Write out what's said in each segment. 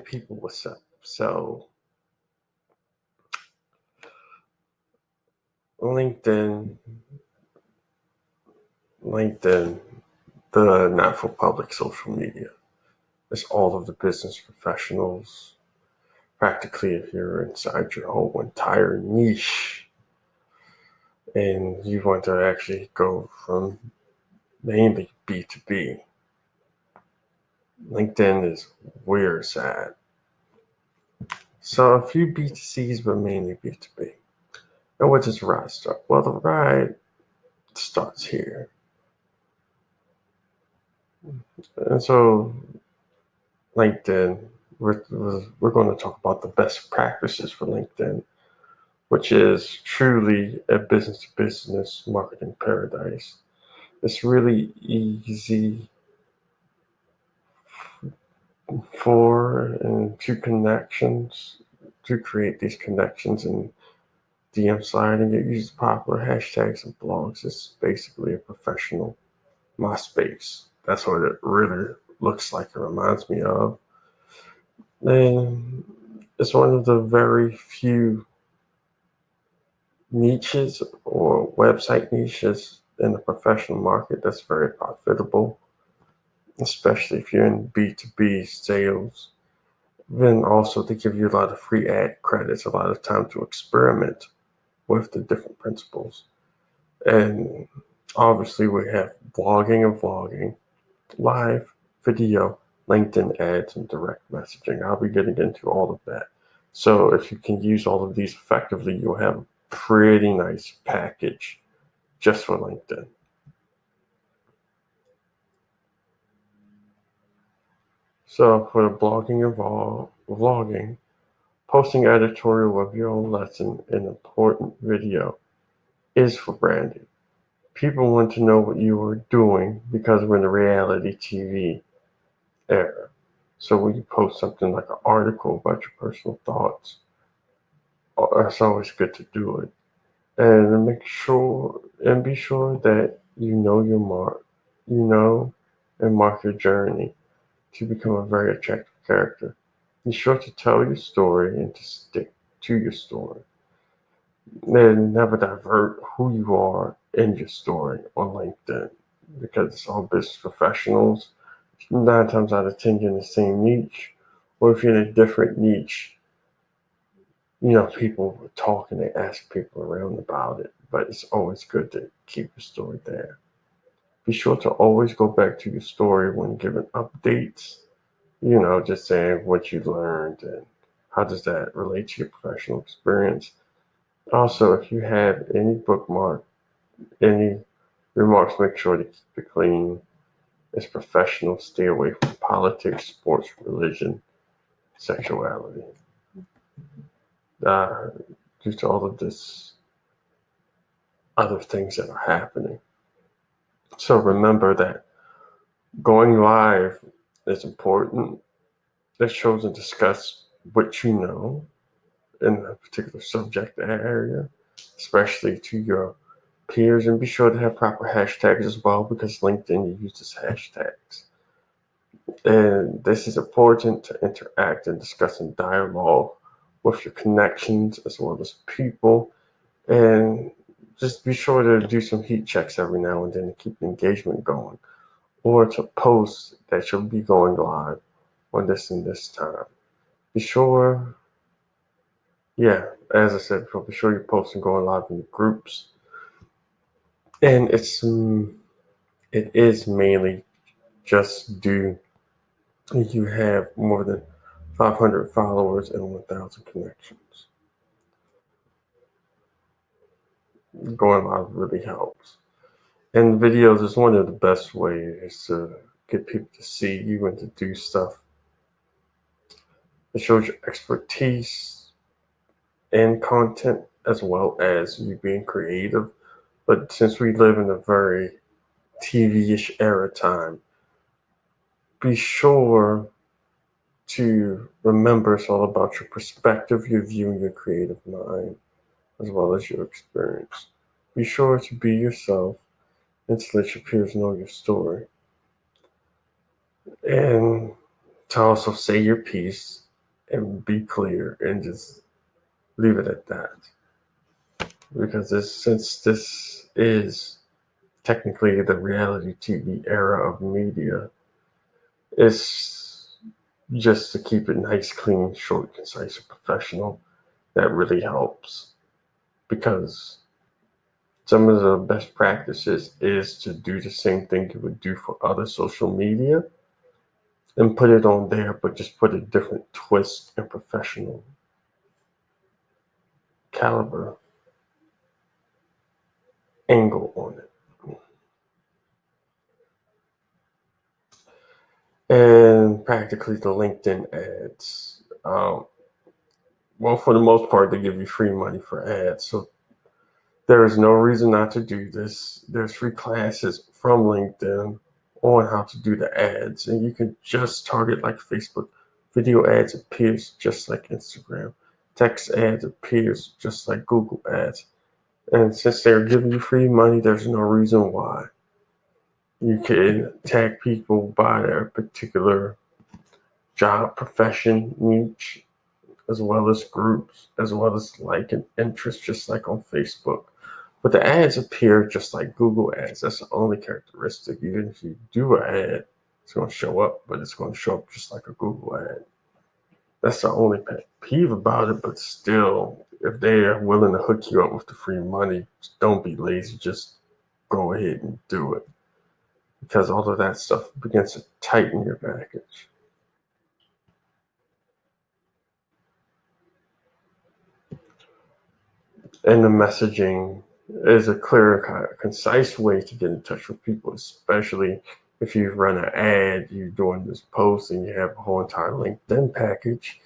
people, what's up? So, LinkedIn, LinkedIn, the not for public social media. It's all of the business professionals. Practically, if you're inside your whole entire niche and you want to actually go from mainly B2B, LinkedIn is where it's at. So, a few B2Cs, but mainly B2B. And what does the ride start? Well, the ride starts here. And so LinkedIn, we're going to talk about the best practices for LinkedIn, which is truly a business-to-business marketing paradise. It's really easy for and two connections to create these connections and DM sliding. It uses popular hashtags and blogs. It's basically a professional MySpace. That's what it really looks like. It reminds me of. And it's one of the very few niches or website niches in the professional market that's very profitable, especially if you're in B2B sales. Then also they give you a lot of free ad credits, a lot of time to experiment with the different principles. And obviously we have blogging and vlogging, live video, LinkedIn ads, and direct messaging. I'll be getting into all of that. So if you can use all of these effectively, you'll have a pretty nice package just for LinkedIn. So for the blogging and vlogging, posting editorial of your own lesson in important video is for branding. People want to know what you are doing because we're in the reality TV era. So when you post something like an article about your personal thoughts, it's always good to do it. And be sure that you know your mark, you know, and mark your journey to become a very attractive character. Be sure to tell your story and to stick to your story. And never divert who you are in your story on LinkedIn because it's all business professionals. 9 times out of 10, you're in the same niche. Or if you're in a different niche, people talk and they ask people around about it. But it's always good to keep your story there. Be sure to always go back to your story when given updates, just saying what you learned and how does that relate to your professional experience. Also, if you have any remarks, make sure to keep it clean. It's professional. Stay away from politics, sports, religion, sexuality. Uh, Due to all of this other things that are happening. So remember that going live is important. It shows and discuss what you know in a particular subject area, especially to your peers, and be sure to have proper hashtags as well because LinkedIn uses hashtags. And this is important to interact and discuss in dialogue with your connections as well as people. And just be sure to do some heat checks every now and then to keep the engagement going, or to post that you'll be going live on this and this time. Be sure, yeah, as I said before, be sure you're posting going live in the groups. And it is mainly just due you have more than 500 followers and 1,000 connections. Going live really helps. And videos is one of the best ways to get people to see you and to do stuff. It shows your expertise in content as well as you being creative. But since we live in a very TV-ish era time, be sure to remember it's all about your perspective, your view, and your creative mind, as well as your experience. Be sure to be yourself and to let your peers know your story. And to also say your piece and be clear and just leave it at that. Because since this is technically the reality TV era of media, it's just to keep it nice, clean, short, concise, and professional. That really helps because some of the best practices is to do the same thing you would do for other social media and put it on there, but just put a different twist and professional caliber angle on it. And practically the LinkedIn ads. Well, for the most part, they give you free money for ads. So there is no reason not to do this. There's free classes from LinkedIn on how to do the ads. And you can just target like Facebook. Video ads appears just like Instagram. Text ads appears just like Google ads. And since they're giving you free money, there's no reason why. You can tag people by their particular job, profession, niche, as well as groups, as well as like an interest, just like on Facebook. But the ads appear just like Google ads. That's the only characteristic. Even if you do an ad, it's going to show up, but it's going to show up just like a Google ad. That's the only pet peeve about it. But still, if they are willing to hook you up with the free money, don't be lazy. Just go ahead and do it because all of that stuff begins to tighten your package. And the messaging is a clear, concise way to get in touch with people, especially if you run an ad, you're doing this post, and you have a whole entire LinkedIn package.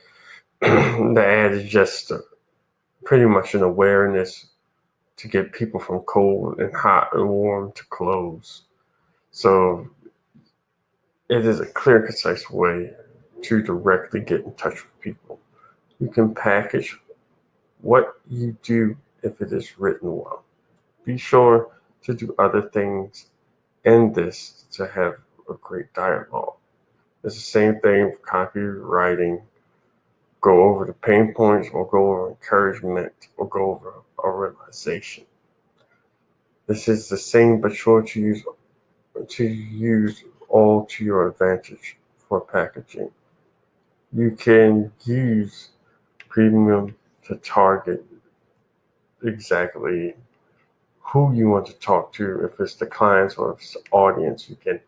The ad is just pretty much an awareness to get people from cold and hot and warm to close. So it is a clear, concise way to directly get in touch with people. You can package what you do if it is written well. Be sure to do other things in this to have a great dialogue. It's the same thing with copywriting. Go over the pain points or go over encouragement or go over a realization. This is the same but sure to use all to your advantage for packaging. You can use premium to target exactly who you want to talk to, if it's the clients or if it's the audience. You can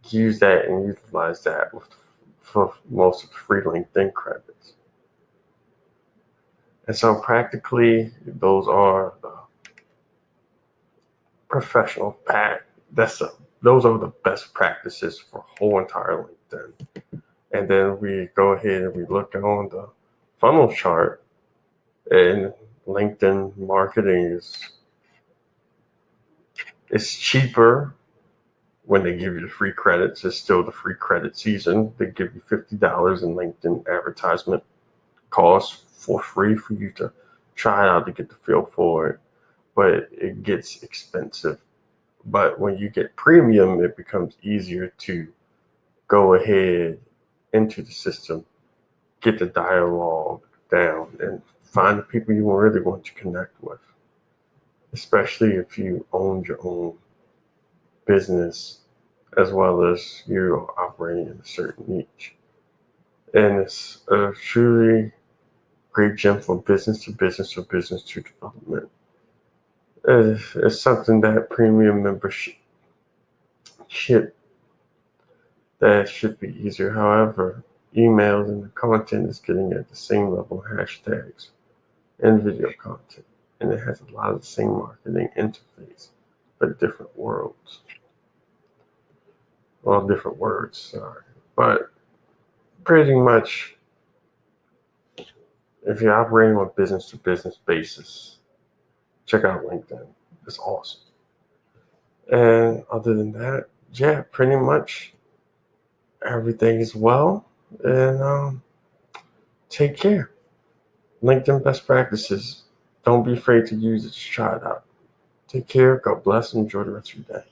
use that and utilize that for most of the free LinkedIn credits. And so practically those are the professional pack. Those are the best practices for whole entire LinkedIn. And then we go ahead and we look on the funnel chart, and LinkedIn marketing is cheaper when they give you the free credits. It's still the free credit season. They give you $50 in LinkedIn advertisement costs for free for you to try it out to get the feel for it, but it gets expensive. But when you get premium, it becomes easier to go ahead into the system, get the dialogue down, and find the people you really want to connect with, especially if you own your own business as well as you're operating in a certain niche. And it's a truly great gem for business to business or business to development. It's something that premium membership that should be easier. However, emails and the content is getting at the same level of hashtags and video content, and it has a lot of the same marketing interface, but different worlds. Well, different words, sorry. But pretty much, if you're operating on a business to business basis, check out LinkedIn. It's awesome. And other than that, yeah, pretty much everything is well. And take care. LinkedIn best practices. Don't be afraid to use it. Just try it out. Take care. God bless. And enjoy the rest of your day.